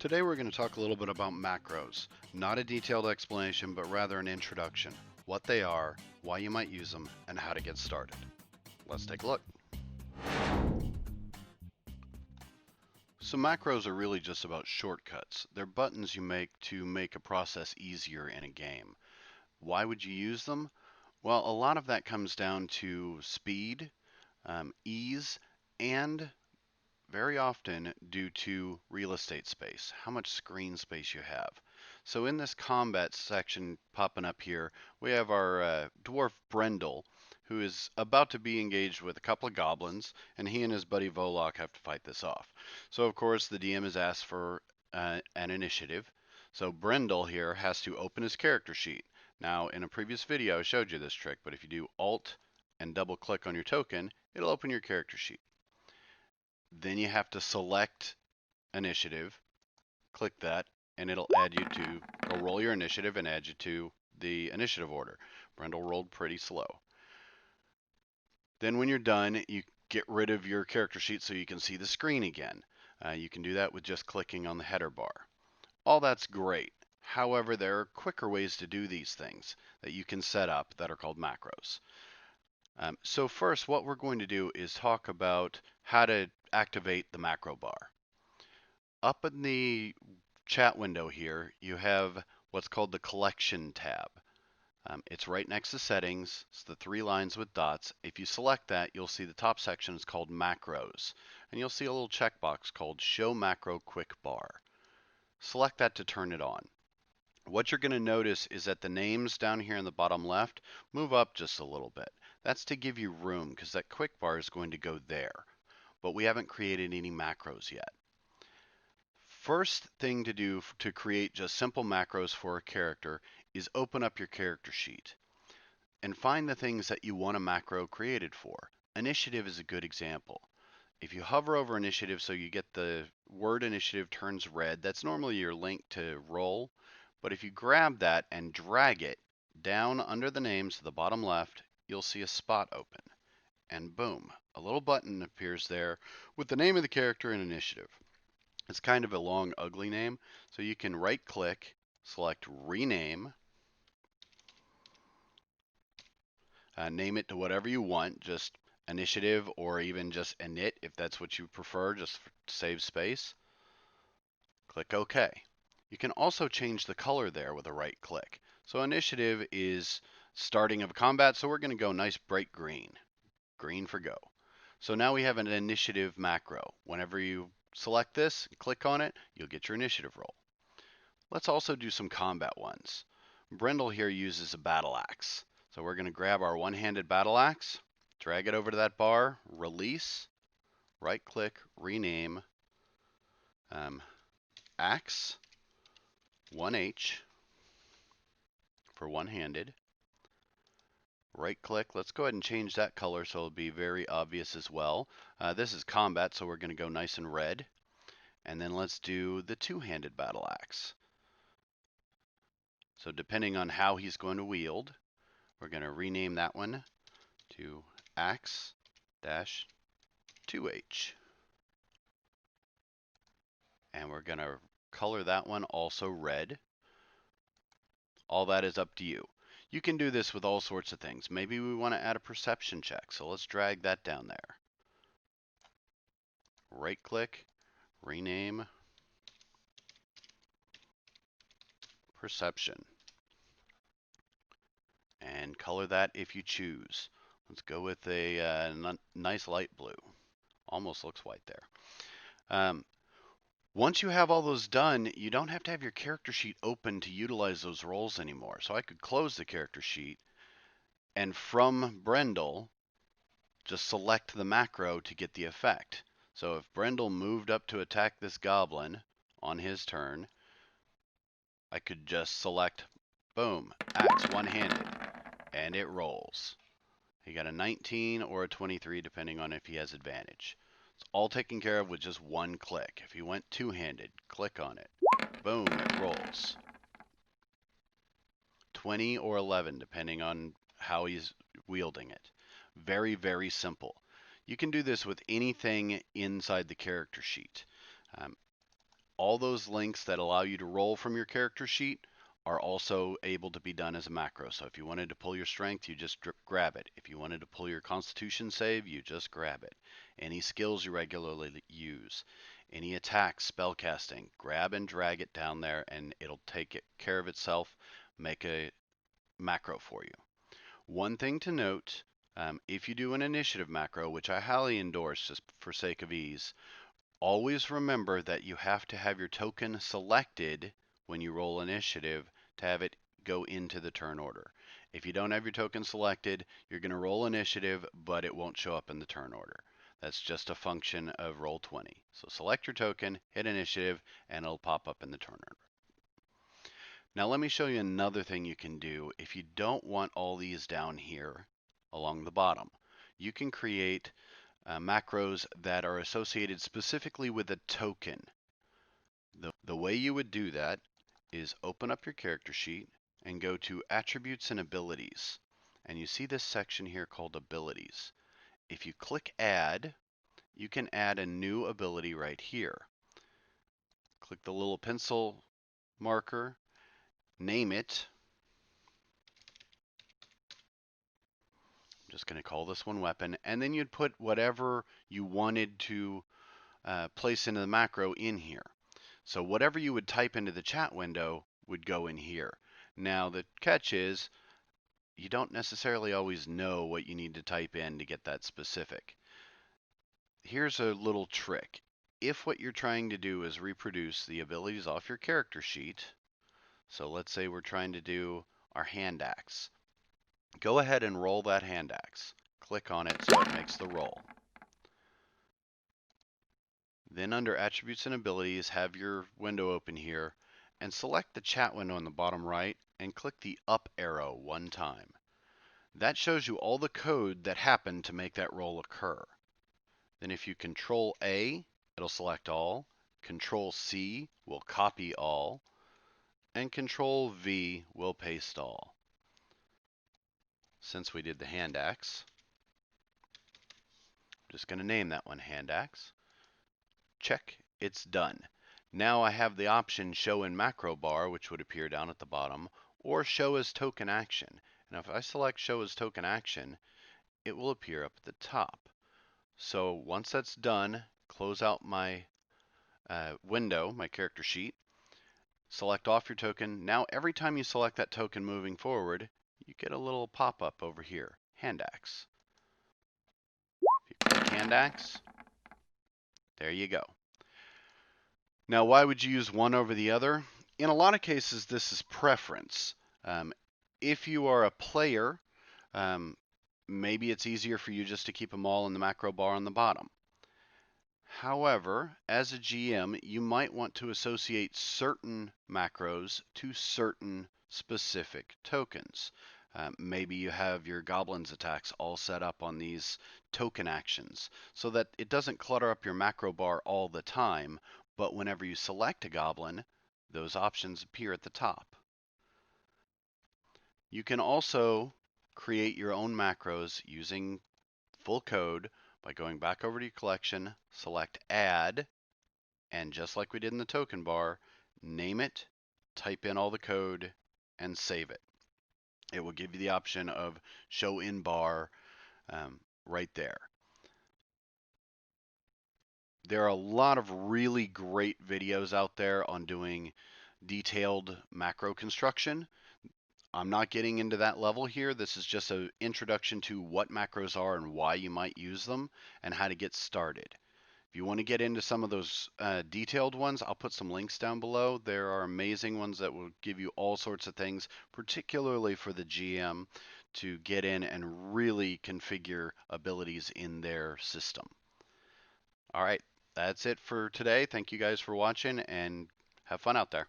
Today we're going to talk a little bit about macros. Not a detailed explanation, but rather an introduction. What they are, why you might use them, and how to get started. Let's take a look. So macros are really just about shortcuts. They're buttons you make to make a process easier in a game. Why would you use them? Well, a lot of that comes down to speed, ease, and very often due to real estate space, how much screen space you have. So in this combat section popping up here, we have our dwarf Brendel, who is about to be engaged with a couple of goblins, and he and his buddy Volok have to fight this off. So of course the DM has asked for an initiative. So Brendel here has to open his character sheet. Now in a previous video I showed you this trick, but if you do Alt and double click on your token, it'll open your character sheet. Then you have to select initiative, click that, and it'll roll your initiative and add you to the initiative order. Brendel rolled pretty slow. Then when you're done, you get rid of your character sheet so you can see the screen again. You can do that with just clicking on the header bar. All that's great. However, there are quicker ways to do these things that you can set up that are called macros. So first, what we're going to do is talk about how to activate the macro bar. Up in the chat window here, you have what's called the collection tab. It's right next to settings. It's the three lines with dots. If you select that, you'll see the top section is called macros. And you'll see a little checkbox called show macro quick bar. Select that to turn it on. What you're going to notice is that the names down here in the bottom left move up just a little bit. That's to give you room because that quick bar is going to go there. But we haven't created any macros yet. First thing to do to create just simple macros for a character is open up your character sheet and find the things that you want a macro created for. Initiative is a good example. If you hover over initiative so you get the word initiative turns red, that's normally your link to roll. But if you grab that and drag it down under the names to the bottom left, you'll see a spot open. And boom, a little button appears there with the name of the character and initiative. It's kind of a long, ugly name, so you can right click, select rename, name it to whatever you want, just initiative or even just init if that's what you prefer, just to save space. Click OK. You can also change the color there with a right click. So initiative is starting of combat, so we're going to go nice bright green. Green for go. So now we have an initiative macro. Whenever you select this, click on it, you'll get your initiative roll. Let's also do some combat ones. Brendel here uses a battle axe. So we're going to grab our one-handed battle axe, drag it over to that bar, release, right click, rename, axe, 1H for one-handed. Right click, let's go ahead and change that color so it'll be very obvious as well. This is combat, so we're going to go nice and red. And then let's do the two-handed battle axe. So depending on how he's going to wield, we're going to rename that one to axe-2H. And we're going to color that one also red. All that is up to you. You can do this with all sorts of things. Maybe we want to add a perception check, so let's drag that down there. Right click, rename, perception. And color that if you choose. Let's go with a nice light blue. Almost looks white there. Once you have all those done, you don't have to have your character sheet open to utilize those roles anymore. So I could close the character sheet and from Brendel, just select the macro to get the effect. So if Brendel moved up to attack this goblin on his turn, I could just select, boom, axe one-handed, and it rolls. He got a 19 or a 23 depending on if he has advantage. It's all taken care of with just one click. If he went two-handed, click on it. Boom, it rolls. 20 or 11 depending on how he's wielding it. Very, very simple. You can do this with anything inside the character sheet. All those links that allow you to roll from your character sheet are also able to be done as a macro. So if you wanted to pull your strength, you just grab it. If you wanted to pull your constitution save, you just grab it. Any skills you regularly use, any attacks, spellcasting, grab and drag it down there and it'll take care of itself, make a macro for you. One thing to note, if you do an initiative macro, which I highly endorse just for sake of ease, always remember that you have to have your token selected when you roll initiative to have it go into the turn order. If you don't have your token selected, you're going to roll initiative, but it won't show up in the turn order. That's just a function of Roll20. So select your token, hit initiative, and it'll pop up in the turn order. Now let me show you another thing you can do if you don't want all these down here along the bottom. You can create macros that are associated specifically with a token. The way you would do that is open up your character sheet and go to Attributes and Abilities. And you see this section here called Abilities. If you click Add, you can add a new ability right here. Click the little pencil marker, name it. I'm just going to call this one Weapon, and then you'd put whatever you wanted to place into the macro in here. So whatever you would type into the chat window would go in here. Now the catch is you don't necessarily always know what you need to type in to get that specific. Here's a little trick. If what you're trying to do is reproduce the abilities off your character sheet, so let's say we're trying to do our hand axe, go ahead and roll that hand axe. Click on it so it makes the roll. Then under Attributes and Abilities, have your window open here and select the chat window on the bottom right and click the up arrow one time. That shows you all the code that happened to make that roll occur. Then if you Control A, it'll select all, Control C will copy all, and Control V will paste all. Since we did the hand axe, I'm just going to name that one hand axe. Check, it's done. Now I have the option Show in Macro Bar, which would appear down at the bottom, or Show as Token Action. And if I select Show as Token Action, it will appear up at the top. So once that's done, close out my window, my character sheet, select off your token. Now every time you select that token moving forward, you get a little pop-up over here, Hand Axe. If you click Hand Axe, there you go. Now, why would you use one over the other? In a lot of cases, this is preference. If you are a player, maybe it's easier for you just to keep them all in the macro bar on the bottom. However, as a GM, you might want to associate certain macros to certain specific tokens. Maybe you have your goblins attacks all set up on these token actions so that it doesn't clutter up your macro bar all the time, but whenever you select a goblin, those options appear at the top. You can also create your own macros using full code by going back over to your collection, select Add, and just like we did in the token bar, name it, type in all the code, and save it. It will give you the option of Show in Bar right there. There are a lot of really great videos out there on doing detailed macro construction. I'm not getting into that level here. This is just an introduction to what macros are and why you might use them and how to get started. If you want to get into some of those detailed ones, I'll put some links down below. There are amazing ones that will give you all sorts of things, particularly for the GM to get in and really configure abilities in their system. All right, that's it for today. Thank you guys for watching and have fun out there.